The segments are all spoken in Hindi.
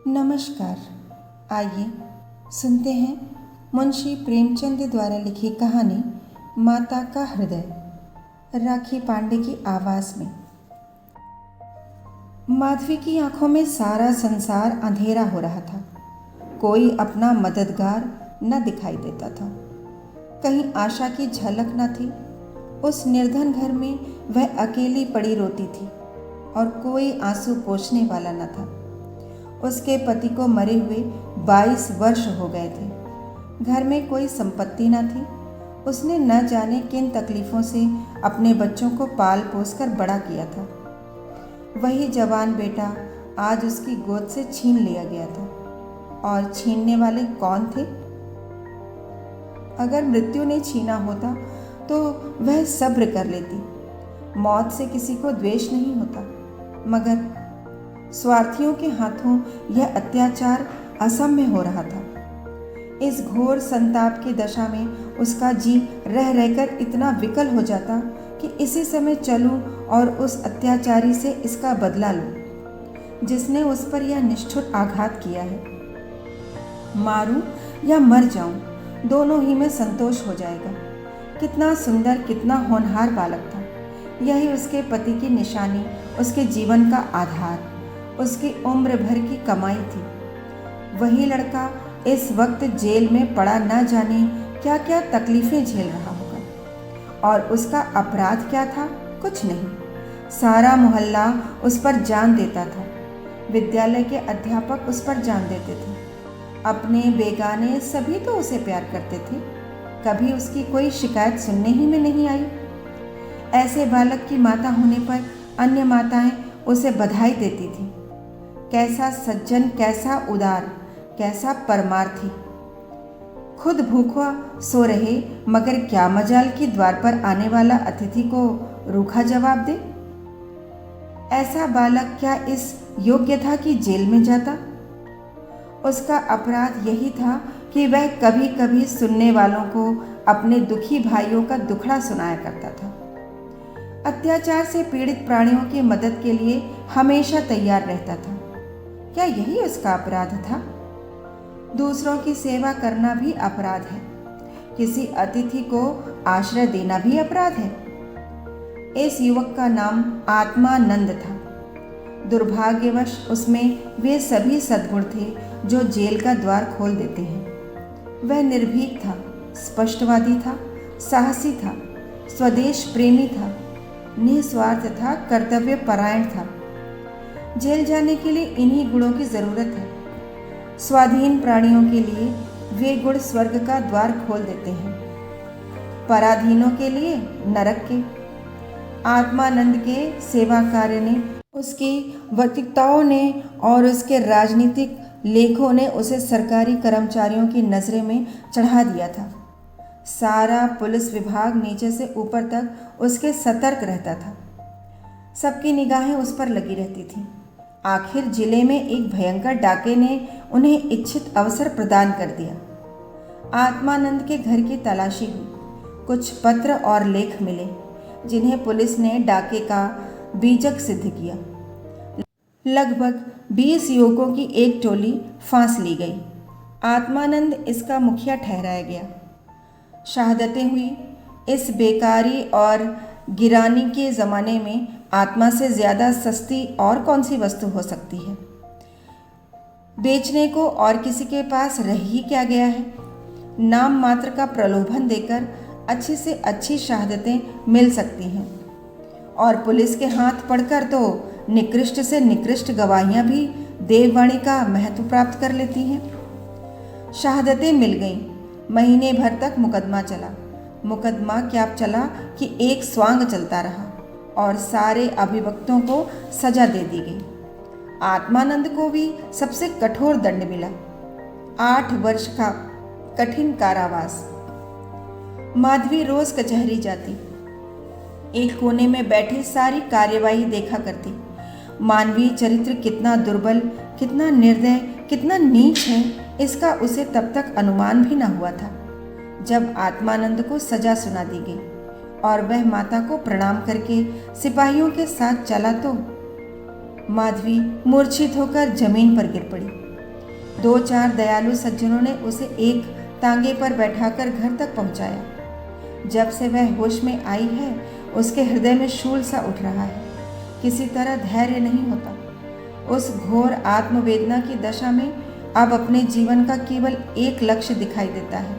नमस्कार। आइए सुनते हैं मुंशी प्रेमचंद द्वारा लिखी कहानी माता का हृदय, राखी पांडे की आवाज़ में। माधवी की आंखों में सारा संसार अंधेरा हो रहा था। कोई अपना मददगार न दिखाई देता था। कहीं आशा की झलक न थी। उस निर्धन घर में वह अकेली पड़ी रोती थी और कोई आंसू पोंछने वाला न था। उसके पति को मरे हुए 22 वर्ष हो गए थे। घर में कोई संपत्ति न थी। उसने न जाने किन तकलीफ़ों से अपने बच्चों को पाल पोस कर बड़ा किया था। वही जवान बेटा आज उसकी गोद से छीन लिया गया था। और छीनने वाले कौन थे? अगर मृत्यु ने छीना होता तो वह सब्र कर लेती। मौत से किसी को द्वेष नहीं होता, मगर स्वार्थियों के हाथों यह अत्याचार असम्य हो रहा था। इस घोर संताप की दशा में उसका जी रह रहकर इतना विकल हो जाता कि इसी समय चलूं और उस अत्याचारी से इसका बदला लूं जिसने उस पर यह निष्ठुर आघात किया है। मारूं या मर जाऊं, दोनों ही में संतोष हो जाएगा। कितना सुंदर, कितना होनहार बालक था। यही उसके पति की निशानी, उसके जीवन का आधार, उसकी उम्र भर की कमाई थी। वही लड़का इस वक्त जेल में पड़ा न जाने क्या क्या तकलीफ़ें झेल रहा होगा। और उसका अपराध क्या था? कुछ नहीं। सारा मोहल्ला उस पर जान देता था। विद्यालय के अध्यापक उस पर जान देते थे। अपने बेगाने सभी तो उसे प्यार करते थे। कभी उसकी कोई शिकायत सुनने ही में नहीं आई। ऐसे बालक की माता होने पर अन्य माताएं उसे बधाई देती थी। कैसा सज्जन, कैसा उदार, कैसा परमार्थी। खुद भूखा सो रहे, मगर क्या मजाल कि द्वार पर आने वाला अतिथि को रूखा जवाब दे। ऐसा बालक क्या इस योग्य था कि जेल में जाता? उसका अपराध यही था कि वह कभी कभी सुनने वालों को अपने दुखी भाइयों का दुखड़ा सुनाया करता था। अत्याचार से पीड़ित प्राणियों की मदद के लिए हमेशा तैयार रहता था। क्या यही उसका अपराध था? दूसरों की सेवा करना भी अपराध है। किसी अतिथि को आश्रय देना भी अपराध है। इस युवक का नाम आत्मानंद था। दुर्भाग्यवश उसमें वे सभी सद्गुण थे जो जेल का द्वार खोल देते हैं। वह निर्भीक था, स्पष्टवादी था, साहसी था, स्वदेश प्रेमी था, निस्वार्थ था, कर्तव्य परायण था। जेल जाने के लिए इन्हीं गुणों की जरूरत है। स्वाधीन प्राणियों के लिए वे गुण स्वर्ग का द्वार खोल देते हैं, पराधीनों के लिए नरक के। आत्मानंद के सेवा कार्य ने, उसकी वैयक्तिकताओं ने और उसके राजनीतिक लेखों ने उसे सरकारी कर्मचारियों की नज़रों में चढ़ा दिया था। सारा पुलिस विभाग नीचे से ऊपर तक उसके सतर्क रहता था। सबकी निगाहें उस पर लगी रहती थीं। आखिर जिले में एक भयंकर डाके ने उन्हें इच्छित अवसर प्रदान कर दिया। आत्मानंद के घर की तलाशी हुई। कुछ पत्र और लेख मिले जिन्हें पुलिस ने डाके का बीजक सिद्ध किया। लगभग 20 युवकों की एक टोली फांस ली गई। आत्मानंद इसका मुखिया ठहराया गया। शहादतें हुई। इस बेकारी और गिरानी के ज़माने में आत्मा से ज़्यादा सस्ती और कौन सी वस्तु हो सकती है? बेचने को और किसी के पास रह ही क्या गया है? नाम मात्र का प्रलोभन देकर अच्छी से अच्छी शहादतें मिल सकती हैं, और पुलिस के हाथ पड़कर तो निकृष्ट से निकृष्ट गवाहियाँ भी देववाणी का महत्व प्राप्त कर लेती हैं। शहादतें मिल गईं। महीने भर तक मुकदमा चला। मुकदमा क्या चला कि एक स्वांग चलता रहा और सारे अभियुक्तों को सजा दे दी गई। आत्मानंद को भी सबसे कठोर दंड मिला, 8 वर्ष का कठिन कारावास। माधवी रोज कचहरी जाती। एक कोने में बैठी सारी कार्यवाही देखा करती। मानवीय चरित्र कितना दुर्बल, कितना निर्दय, कितना नीच है, इसका उसे तब तक अनुमान भी न हुआ था जब आत्मानंद को सजा सुना दी गई और वह माता को प्रणाम करके सिपाहियों के साथ चला तो माधवी मूर्छित होकर जमीन पर गिर पड़ी। 2-4 दयालु सज्जनों ने उसे एक तांगे पर बैठाकर घर तक पहुंचाया। जब से वह होश में आई है, उसके हृदय में शूल सा उठ रहा है। किसी तरह धैर्य नहीं होता। उस घोर आत्मवेदना की दशा में अब अपने जीवन का केवल एक लक्ष्य दिखाई देता है,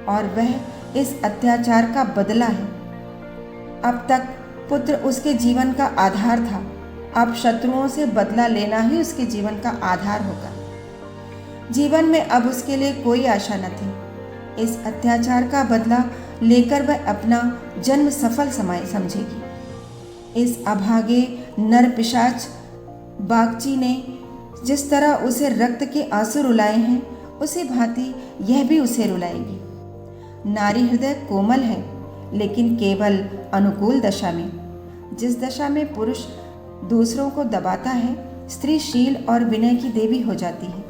और वह इस अत्याचार का बदला है। अब तक पुत्र उसके जीवन का आधार था, अब शत्रुओं से बदला लेना ही उसके जीवन का आधार होगा। जीवन में अब उसके लिए कोई आशा न थी। इस अत्याचार का बदला लेकर वह अपना जन्म सफल समझेगी। इस अभागे नर पिशाच बागची ने जिस तरह उसे रक्त के आंसू रुलाए हैं, उसी भांति यह भी उसे रुलाएगी। नारी हृदय कोमल है, लेकिन केवल अनुकूल दशा में। जिस दशा में पुरुष दूसरों को दबाता है, स्त्री शील और विनय की देवी हो जाती है।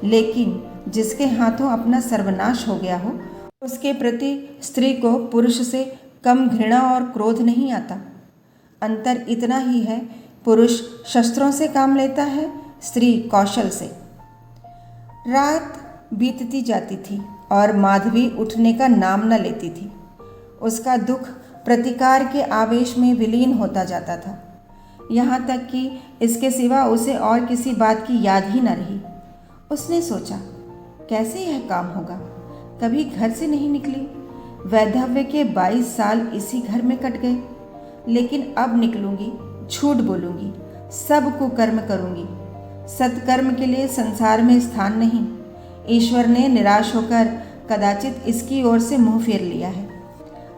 लेकिन जिसके हाथों अपना सर्वनाश हो गया हो, उसके प्रति स्त्री को पुरुष से कम घृणा और क्रोध नहीं आता। अंतर इतना ही है, पुरुष शस्त्रों से काम लेता है, स्त्री कौशल से। रात बीतती जाती थी और माधवी उठने का नाम न लेती थी। उसका दुख प्रतिकार के आवेश में विलीन होता जाता था, यहाँ तक कि इसके सिवा उसे और किसी बात की याद ही न रही। उसने सोचा, कैसे यह काम होगा? कभी घर से नहीं निकली। वैधव्य के 22 साल इसी घर में कट गए, लेकिन अब निकलूंगी, झूठ बोलूंगी, सब कुकर्म करूंगी। सत्कर्म के लिए संसार में स्थान नहीं। ईश्वर ने निराश होकर कदाचित इसकी ओर से मुंह फेर लिया है।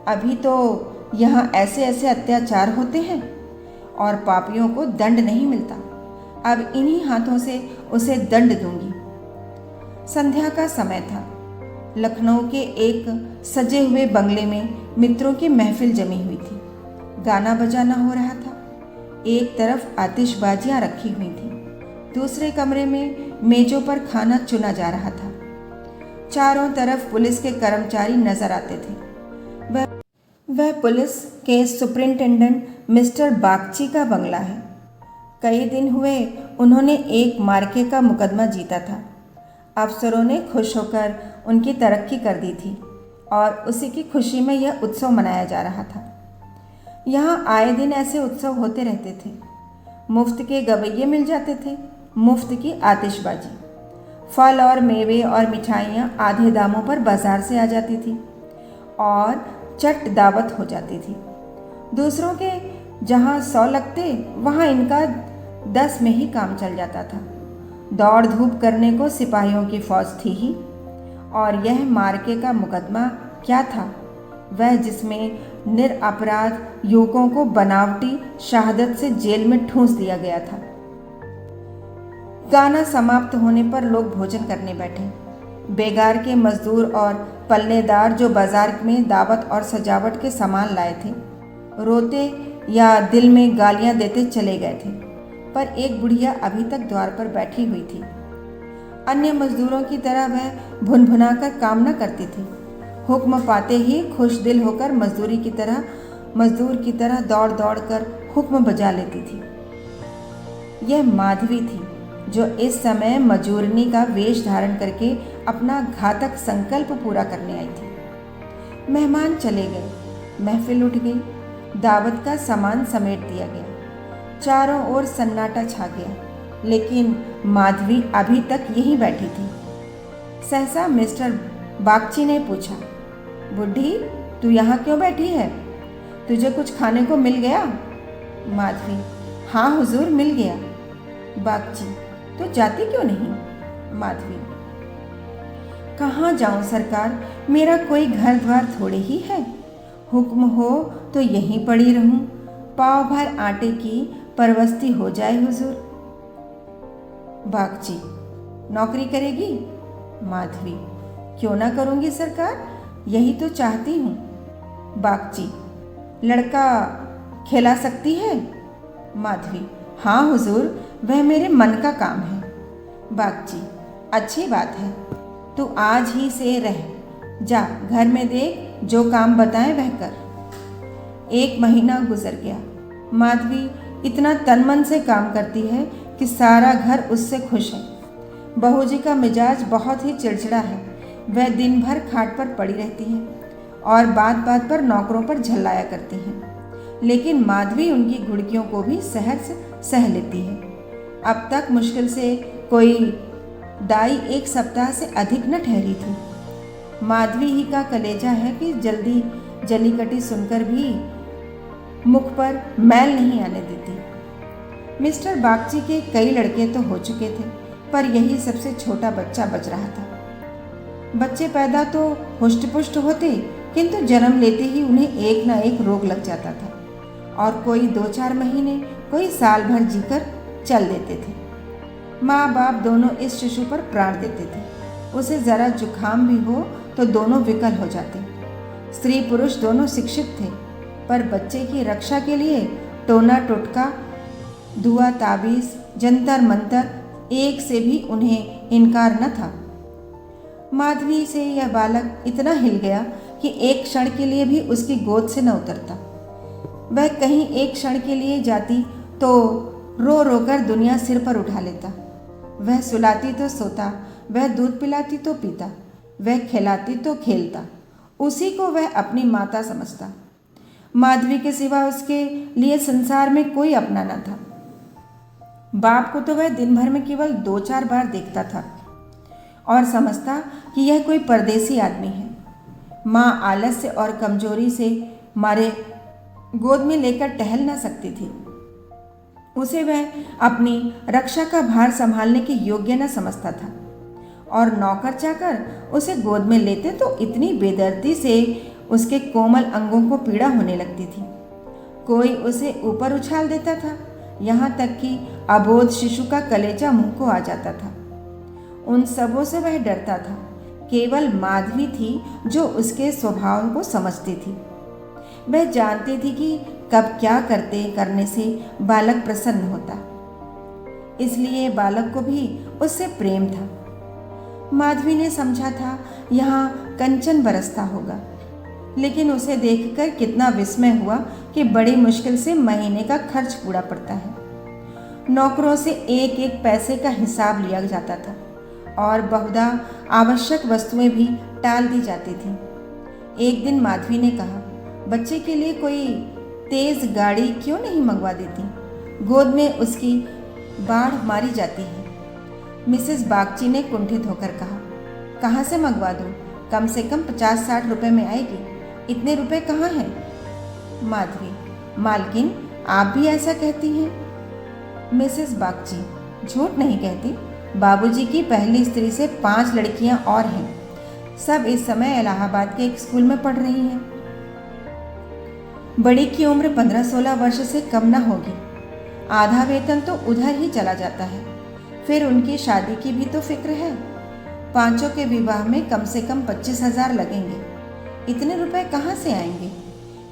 अभी तो यहाँ ऐसे ऐसे अत्याचार होते हैं और पापियों को दंड नहीं मिलता। अब इन्हीं हाथों से उसे दंड दूंगी। संध्या का समय था। लखनऊ के एक सजे हुए बंगले में मित्रों की महफिल जमी हुई थी। गाना बजाना हो रहा था। एक तरफ आतिशबाजियां रखी हुई थी, दूसरे कमरे में मेजों पर खाना चुना जा रहा था। चारों तरफ पुलिस के कर्मचारी नजर आते थे। वह पुलिस के सुपरिंटेंडेंट मिस्टर बागची का बंगला है। कई दिन हुए उन्होंने एक मार्के का मुकदमा जीता था। अफसरों ने खुश होकर उनकी तरक्की कर दी थी और उसी की खुशी में यह उत्सव मनाया जा रहा था। यहाँ आए दिन ऐसे उत्सव होते रहते थे। मुफ्त के गवैये मिल जाते थे, मुफ्त की आतिशबाजी, फल और मेवे और मिठाइयाँ आधे दामों पर बाजार से आ जाती थी और चट दावत हो जाती थी। दूसरों के जहाँ 100 लगते, वहाँ इनका 10 में ही काम चल जाता था। दौड़ धूप करने को सिपाहियों की फौज थी ही। और यह मार्के का मुकदमा क्या था? वह जिसमें निरपराध युवकों को बनावटी शहादत से जेल में ठूंस दिया गया था। गाना समाप्त होने पर लोग भोजन करने बैठे। बेगार के मजदूर और पल्लेदार जो बाजार में दावत और सजावट के सामान लाए थे, रोते या दिल में गालियां देते चले गए थे, पर एक बुढ़िया अभी तक द्वार पर बैठी हुई थी। अन्य मजदूरों की तरह वह भुनभुना कर काम न करती थी। हुक्म पाते ही खुश दिल होकर मजदूर की तरह दौड़ दौड़ कर हुक्म बजा लेती थी। यह माधवी थी, जो इस समय मजूरनी का वेश धारण करके अपना घातक संकल्प पूरा करने आई थी। मेहमान चले गए, महफिल उठ गई, दावत का सामान समेट दिया गया। चारों ओर सन्नाटा छा गया, लेकिन माधवी अभी तक यहीं बैठी थी। सहसा मिस्टर बागची ने पूछा, बुढ़ी, तू यहाँ क्यों बैठी है? तुझे कुछ खाने को मिल गया? माधवी, हाँ हुजूर, मिल गया। बागची, तो जाती क्यों नहीं? माधवी, कहाँ जाऊं सरकार, मेरा कोई घर द्वार थोड़े ही है। हुक्म हो तो यहीं पड़ी रहूं, पाव भर आटे की परवस्ती हो जाए हुजूर। बागची, नौकरी करेगी? माधवी, क्यों ना करूंगी सरकार, यही तो चाहती हूँ। बागची, लड़का खिला सकती है? माधवी, हाँ हुजूर, वह मेरे मन का काम है। बागची, अच्छी बात है, तू आज ही से रह, जा घर में देख, जो काम बताएं वह कर। 1 महीना गुजर गया। माधवी इतना तन मन से काम करती है कि सारा घर उससे खुश है। बहू जी का मिजाज बहुत ही चिड़चिड़ा है। वह दिन भर खाट पर पड़ी रहती है और बात बात पर नौकरों पर झल्लाया करती हैं, लेकिन माधवी उनकी घुड़कियों को भी सहज सह लेती है। अब तक मुश्किल से कोई दाई एक सप्ताह से अधिक न ठहरी थी। माधवी ही का कलेजा है कि जल्दी जलीकटी सुनकर भी मुख पर मैल नहीं आने देती। मिस्टर बागची के कई लड़के तो हो चुके थे, पर यही सबसे छोटा बच्चा बच रहा था। बच्चे पैदा तो हुष्ट-पुष्ट होते, किंतु जन्म लेते ही उन्हें एक न एक रोग लग जाता था और कोई 2-4 महीने, कोई साल भर जीकर चल देते थे। माँ बाप दोनों इस शिशु पर प्राण देते थे। उसे ज़रा जुकाम भी हो तो दोनों विकल हो जाते। स्त्री पुरुष दोनों शिक्षित थे, पर बच्चे की रक्षा के लिए टोना टोटका, दुआ ताबीज़, जंतर मंतर, एक से भी उन्हें इनकार न था। माधवी से यह बालक इतना हिल गया कि एक क्षण के लिए भी उसकी गोद से न उतरता। वह कहीं एक क्षण के लिए जाती तो रो रो कर दुनिया सिर पर उठा लेता। वह सुलाती तो सोता, वह दूध पिलाती तो पीता, वह खिलाती तो खेलता। उसी को वह अपनी माता समझता। माधवी के सिवा उसके लिए संसार में कोई अपना न था। बाप को तो वह दिन भर में केवल 2-4 बार देखता था और समझता कि यह कोई परदेसी आदमी है। माँ आलस्य और कमजोरी से मारे गोद में लेकर टहल न सकती थी। उसे वह अपनी रक्षा का भार संभालने के योग्य न समझता था और नौकर चाकर उसे गोद में लेते तो इतनी बेदर्दी से उसके कोमल अंगों को पीड़ा होने लगती थी। कोई उसे ऊपर उछाल देता था, यहाँ तक कि अबोध शिशु का कलेजा मुंह को आ जाता था। उन सबों से वह डरता था। केवल माधवी थी जो उसके स्वभाव को समझती थी। वह जानती थी कि कब क्या करने से बालक प्रसन्न होता, इसलिए बालक को भी उससे प्रेम था। माधवी ने समझा था यहाँ कंचन बरसता होगा, लेकिन उसे देखकर कितना विस्मय हुआ कि बड़ी मुश्किल से महीने का खर्च पूरा पड़ता है। नौकरों से एक एक पैसे का हिसाब लिया जाता था और बहुधा आवश्यक वस्तुएं भी टाल दी जाती थीं। एक दिन माधवी ने कहा, बच्चे के लिए कोई तेज गाड़ी क्यों नहीं मंगवा देती? गोद में उसकी बाढ़ मारी जाती है। मिसेस बागची ने कुंठित होकर कहा, कहाँ से मंगवा दूँ? कम से कम 50-60 रुपये में आएगी। इतने रुपए कहाँ हैं? माधवी, मालकिन आप भी ऐसा कहती हैं? मिसेस बागची, झूठ नहीं कहती। बाबूजी की पहली स्त्री से 5 लड़कियां और हैं। सब इस समय इलाहाबाद के एक स्कूल में पढ़ रही हैं। बड़ी की उम्र 15-16 वर्ष से कम न होगी। आधा वेतन तो उधर ही चला जाता है। फिर उनकी शादी की भी तो फिक्र है। 5 के विवाह में कम से कम 25,000 लगेंगे। इतने रुपए कहाँ से आएंगे?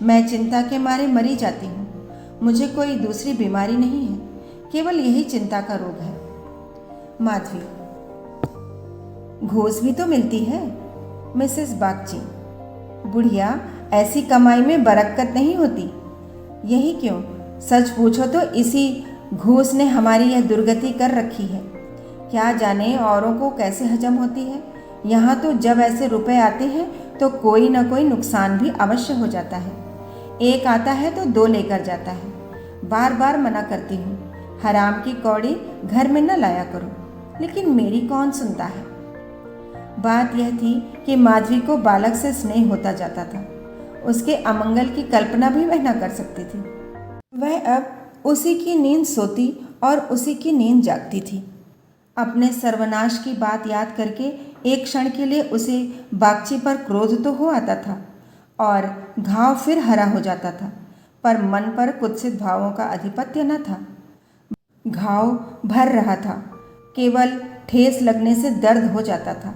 मैं चिंता के मारे मरी जाती हूँ। मुझे कोई दूसरी बीमारी नहीं है, केवल यही चिंता का रोग है। माधवी, घूस भी तो मिलती है। मिसेस बागची, बुढ़िया, ऐसी कमाई में बरकत नहीं होती। यही क्यों? सच पूछो तो इसी घूस ने हमारी यह दुर्गति कर रखी है। क्या जाने औरों को कैसे हजम होती है। यहाँ तो जब ऐसे रुपए आते हैं तो कोई न कोई नुकसान भी अवश्य हो जाता है। एक आता है तो 2 लेकर जाता है। बार बार मना करती हूँ, हराम की कौड़ी घर में न लाया करो, लेकिन मेरी कौन सुनता है। बात यह थी कि माधवी को बालक से स्नेह होता जाता था। उसके अमंगल की कल्पना भी वह न कर सकती थी। वह अब उसी की नींद सोती और उसी की नींद जागती थी। अपने सर्वनाश की बात याद करके एक क्षण के लिए उसे बागची पर क्रोध तो हो आता था और घाव फिर हरा हो जाता था, पर मन पर कुत्सित भावों का आधिपत्य न था। घाव भर रहा था, केवल ठेस लगने से दर्द हो जाता था।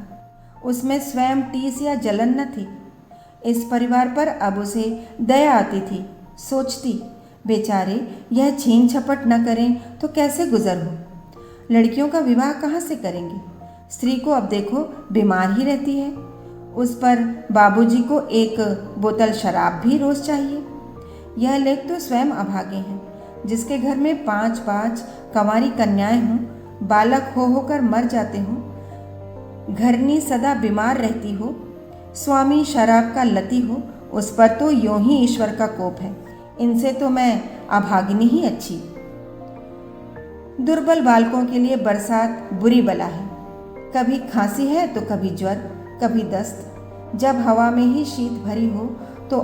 उसमें स्वयं टीस या जलन न थी। इस परिवार पर अब उसे दया आती थी। सोचती, बेचारे यह छीन झपट न करें तो कैसे गुजर हो। लड़कियों का विवाह कहाँ से करेंगे? स्त्री को अब देखो बीमार ही रहती है। उस पर बाबूजी को एक बोतल शराब भी रोज चाहिए। यह लेख तो स्वयं अभागे हैं। जिसके घर में 5-5 कंवारी कन्याएं हों, बालक हो होकर मर जाते हो, घरनी सदा बीमार रहती हो, स्वामी शराब का लती हो, उस पर तो यूं ही ईश्वर का कोप है। इनसे तो मैं अभागिनी ही अच्छी। दुर्बल बालकों के लिए बरसात बुरी बला है। कभी खांसी है तो कभी ज्वर, कभी दस्त। जब हवा में ही शीत भरी हो तो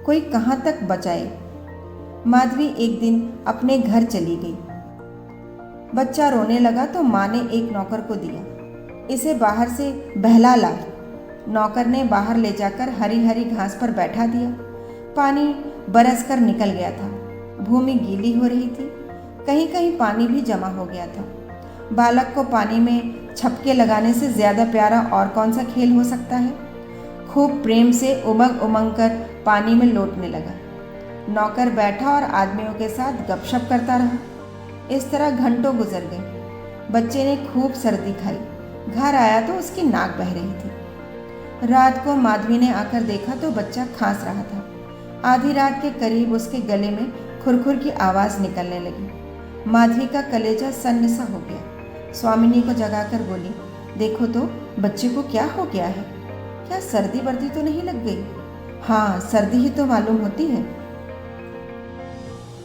कोई कहाँ तक बचाए। माधवी एक दिन अपने घर चली गई। बच्चा रोने लगा तो माँ ने एक नौकर को दिया, इसे बाहर से बहला ला। नौकर ने बाहर ले जाकर हरी हरी घास पर बैठा दिया। पानी बरस कर निकल गया था। भूमि गीली हो रही थी, कहीं कहीं पानी भी जमा हो गया था। बालक को पानी में छपके लगाने से ज़्यादा प्यारा और कौन सा खेल हो सकता है। खूब प्रेम से उमंग उमंग कर पानी में लौटने लगा। नौकर बैठा और आदमियों के साथ गपशप करता रहा। इस तरह घंटों गुजर गए। बच्चे ने खूब सर्दी खाई। घर आया तो उसकी नाक बह रही थी। रात को माधवी ने आकर देखा तो बच्चा खांस रहा था। आधी रात के करीब उसके गले में खुरखुर की आवाज़ निकलने लगी। माधवी का कलेजा सन्न सा हो गया। स्वामिनी को जगाकर बोली, देखो तो बच्चे को क्या हो गया है। क्या सर्दी वर्दी तो नहीं लग गई? हाँ, सर्दी ही तो मालूम होती है।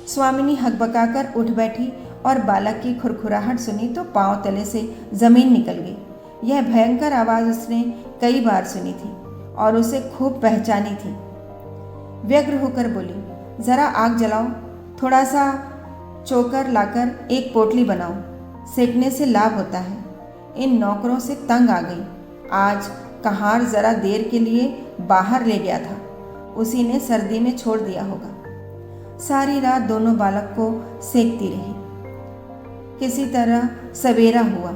स्वामिनी हकबकाकर उठ बैठी और बालक की खुरखुराहट सुनी तो पांव तले से जमीन निकल गई। यह भयंकर आवाज़ उसने कई बार सुनी थी और उसे खूब पहचानी थी। व्यग्र होकर बोली, ज़रा आग जलाओ, थोड़ा सा चोकर लाकर एक पोटली बनाओ, सेकने से लाभ होता है। इन नौकरों से तंग आ गई। आज कहार ज़रा देर के लिए बाहर ले गया था, उसी ने सर्दी में छोड़ दिया होगा। सारी रात दोनों बालक को सेकती रही। किसी तरह सवेरा हुआ।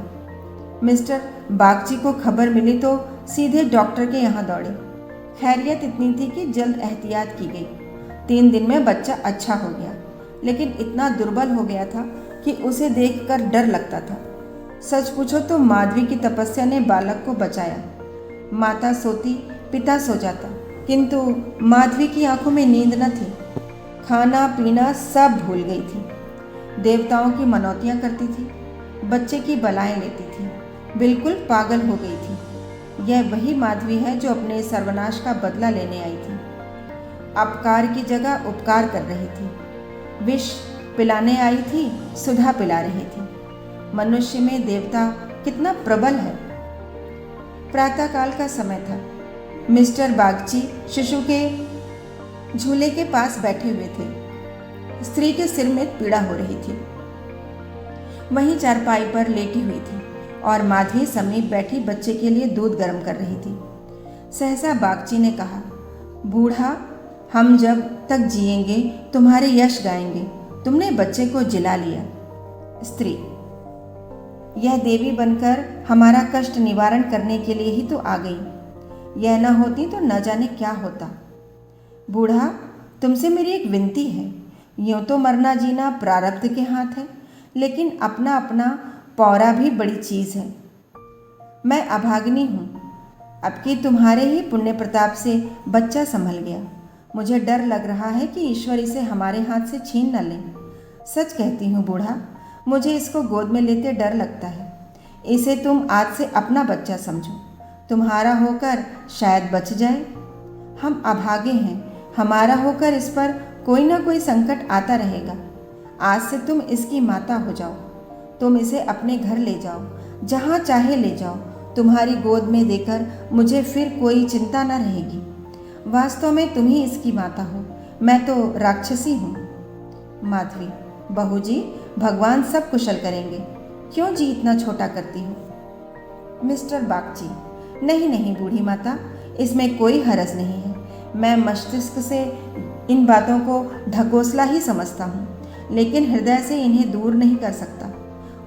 मिस्टर बागची को खबर मिली तो सीधे डॉक्टर के यहाँ दौड़े। खैरियत इतनी थी कि जल्द एहतियात की गई। 3 दिन में बच्चा अच्छा हो गया, लेकिन इतना दुर्बल हो गया था कि उसे देखकर डर लगता था। सच पूछो तो माधवी की तपस्या ने बालक को बचाया। माता सोती, पिता सो जाता, किंतु माधवी की आंखों में नींद न थी। खाना पीना सब भूल गई थी। देवताओं की मनौतियाँ करती थी, बच्चे की बलाएं लेती थी, बिल्कुल पागल हो गई थी। यह वही माधवी है जो अपने सर्वनाश का बदला लेने आई थी। अपकार की जगह उपकार कर रही थी। विष पिलाने आई थी, सुधा पिला रही थी। मनुष्य में देवता कितना प्रबल है। प्रातःकाल का समय था। मिस्टर बागची शिशु के झूले के पास बैठे हुए थे। स्त्री के सिर में पीड़ा हो रही थी। वहीं चारपाई पर लेटी हुई थी और माधवी समीप बैठी बच्चे के लिए दूध गर्म कर रही थी। सहसा बागची ने कहा, बूढ़ा, हम जब तक जिएंगे तुम्हारे यश गाएंगे। तुमने बच्चे को जिला लिया। स्त्री, यह देवी बनकर हमारा कष्ट निवारण करने के लिए ही तो आ गई। यह न होती तो न जाने क्या होता। बूढ़ा, तुमसे मेरी एक विनती है। यूँ तो मरना जीना प्रारब्ध के हाथ है, लेकिन अपना अपना पौरा भी बड़ी चीज़ है। मैं अभागिनी हूँ। अब कि तुम्हारे ही पुण्य प्रताप से बच्चा संभल गया। मुझे डर लग रहा है कि ईश्वर इसे हमारे हाथ से छीन न ले। सच कहती हूँ बूढ़ा, मुझे इसको गोद में लेते डर लगता है। इसे तुम आज से अपना बच्चा समझो। तुम्हारा होकर शायद बच जाए। हम अभागे हैं, हमारा होकर इस पर कोई ना कोई संकट आता रहेगा। आज से तुम इसकी माता हो जाओ। तुम इसे अपने घर ले जाओ, जहाँ चाहे ले जाओ। तुम्हारी गोद में देकर मुझे फिर कोई चिंता न रहेगी। वास्तव में तुम ही इसकी माता हो, मैं तो राक्षसी हूँ। माधवी, बहू जी, भगवान सब कुशल करेंगे। क्यों जी इतना छोटा करती हो? मिस्टर बागची, नहीं नहीं बूढ़ी माता, इसमें कोई हरज नहीं है। मैं मस्तिष्क से इन बातों को ढकोसला ही समझता हूँ, लेकिन हृदय से इन्हें दूर नहीं कर सकता।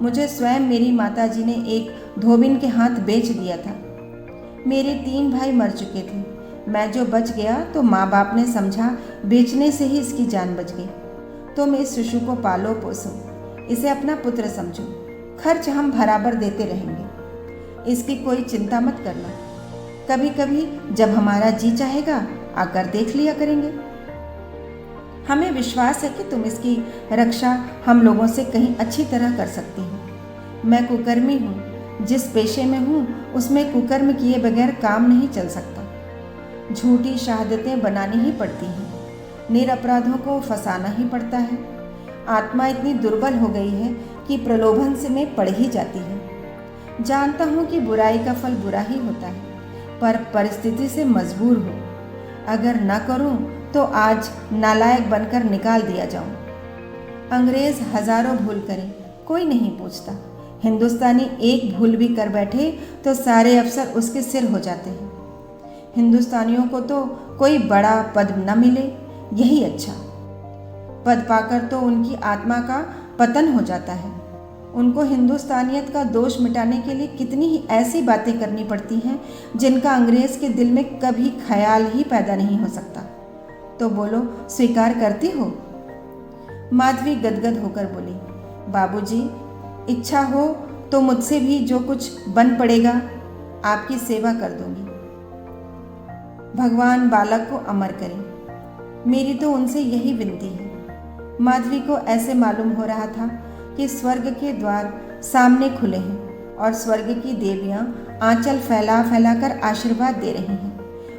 मुझे स्वयं मेरी माताजी ने एक धोबिन के हाथ बेच दिया था। मेरे 3 भाई मर चुके थे। मैं जो बच गया तो माँ बाप ने समझा बेचने से ही इसकी जान बच गई। तुम इस शिशु को पालो पोसो, इसे अपना पुत्र समझो। खर्च हम बराबर देते रहेंगे, इसकी कोई चिंता मत करना। कभी कभी जब हमारा जी चाहेगा आकर देख लिया करेंगे। हमें विश्वास है कि तुम इसकी रक्षा हम लोगों से कहीं अच्छी तरह कर सकती हो। मैं कुकर्मी हूँ, जिस पेशे में हूँ उसमें कुकर्म किए बगैर काम नहीं चल सकता। झूठी शहादतें बनानी ही पड़ती हैं, निरपराधों को फंसाना ही पड़ता है। आत्मा इतनी दुर्बल हो गई है कि प्रलोभन से में पड़ ही जाती है। जानता हूँ कि बुराई का फल बुरा ही होता है, पर परिस्थिति से मजबूर हूँ। अगर न करूँ तो आज नालायक बनकर निकाल दिया जाऊँ। अंग्रेज हजारों भूल करें, कोई नहीं पूछता। हिंदुस्तानी एक भूल भी कर बैठे तो सारे अफसर उसके सिर हो जाते हैं। हिंदुस्तानियों को तो कोई बड़ा पद न मिले, यही अच्छा। पद पाकर तो उनकी आत्मा का पतन हो जाता है। उनको हिंदुस्तानियत का दोष मिटाने के लिए कितनी ही ऐसी बातें करनी पड़ती हैं जिनका अंग्रेज के दिल में कभी ख्याल ही पैदा नहीं हो सकता। तो बोलो, स्वीकार करती हो? माधवी गदगद होकर बोली, बाबूजी, इच्छा हो तो मुझसे भी जो कुछ बन पड़ेगा आपकी सेवा कर दूंगी। भगवान बालक को अमर करे, मेरी तो उनसे यही विनती है। माधवी को ऐसे मालूम हो रहा था कि स्वर्ग के द्वार सामने खुले हैं और स्वर्ग की देवियां आंचल फैला फैला कर आशीर्वाद दे रही हैं,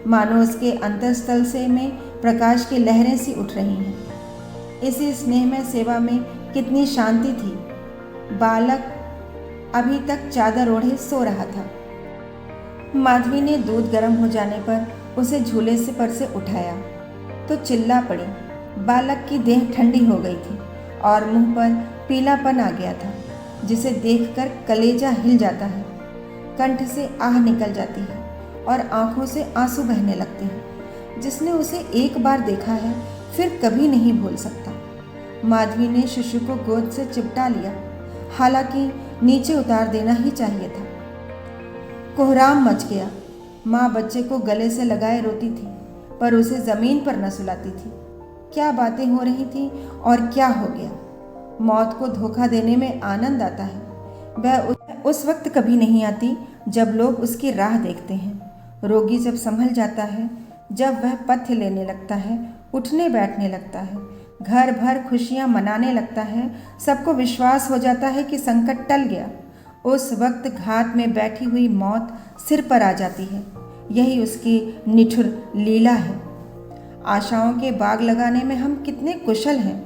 मानो उसके अंतःस्थल से में प्रकाश की लहरें सी उठ रही हैं। इसी स्नेहमय सेवा में कितनी शांति थी। बालक अभी तक चादर ओढ़े सो रहा था। माधवी ने दूध गर्म हो जाने पर उसे झूले से पर से उठाया तो चिल्ला पड़ी। बालक की देह ठंडी हो गई थी और मुंह पर पीलापन आ गया था, जिसे देखकर कलेजा हिल जाता है, कंठ से आह निकल जाती है और आंखों से आंसू बहने लगते हैं। जिसने उसे एक बार देखा है फिर कभी नहीं भूल सकता। माधवी ने शिशु को गोद से चिपटा लिया, हालांकि नीचे उतार देना ही चाहिए था। कोहराम मच गया। माँ बच्चे को गले से लगाए रोती थी, पर उसे ज़मीन पर न सुलाती थी। क्या बातें हो रही थी और क्या हो गया। मौत को धोखा देने में आनंद आता है। वह उस वक्त कभी नहीं आती जब लोग उसकी राह देखते हैं। रोगी जब संभल जाता है, जब वह पथ्य लेने लगता है, उठने बैठने लगता है, घर भर खुशियाँ मनाने लगता है, सबको विश्वास हो जाता है कि संकट टल गया, उस वक्त घात में बैठी हुई मौत सिर पर आ जाती है। यही उसकी निठुर लीला है। आशाओं के बाग लगाने में हम कितने कुशल हैं।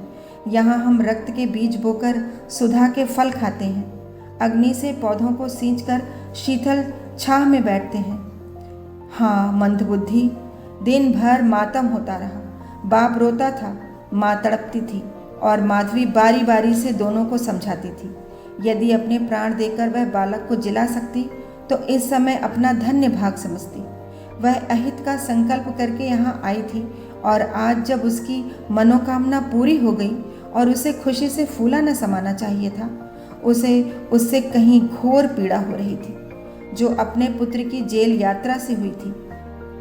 यहाँ हम रक्त के बीज बोकर सुधा के फल खाते हैं, अग्नि से पौधों को सींचकर शीतल छाह में बैठते हैं। हाँ, मंदबुद्धि, दिन भर मातम होता रहा। बाप रोता था, माँ तड़पती थी और माधवी बारी बारी से दोनों को समझाती थी। यदि अपने प्राण देकर वह बालक को जिला सकती तो इस समय अपना धन्य भाग समझती। वह अहित का संकल्प करके यहाँ आई थी और आज जब उसकी मनोकामना पूरी हो गई और उसे खुशी से फूला न समाना चाहिए था, उसे उससे कहीं घोर पीड़ा हो रही थी, जो अपने पुत्र की जेल यात्रा से हुई थी।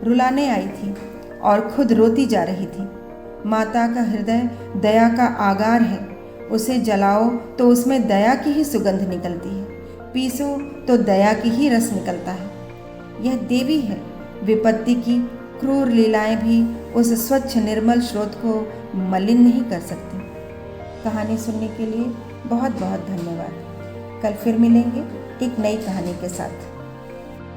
रुलाने आई थी और खुद रोती जा रही थी। माता का हृदय दया का आगार है। उसे जलाओ तो उसमें दया की ही सुगंध निकलती है, पीसो तो दया की ही रस निकलता है। यह देवी है। विपत्ति की क्रूर लीलाएं भी उस स्वच्छ निर्मल स्रोत को मलिन नहीं कर सकती। कहानी सुनने के लिए बहुत बहुत धन्यवाद। कल फिर मिलेंगे एक नई कहानी के साथ।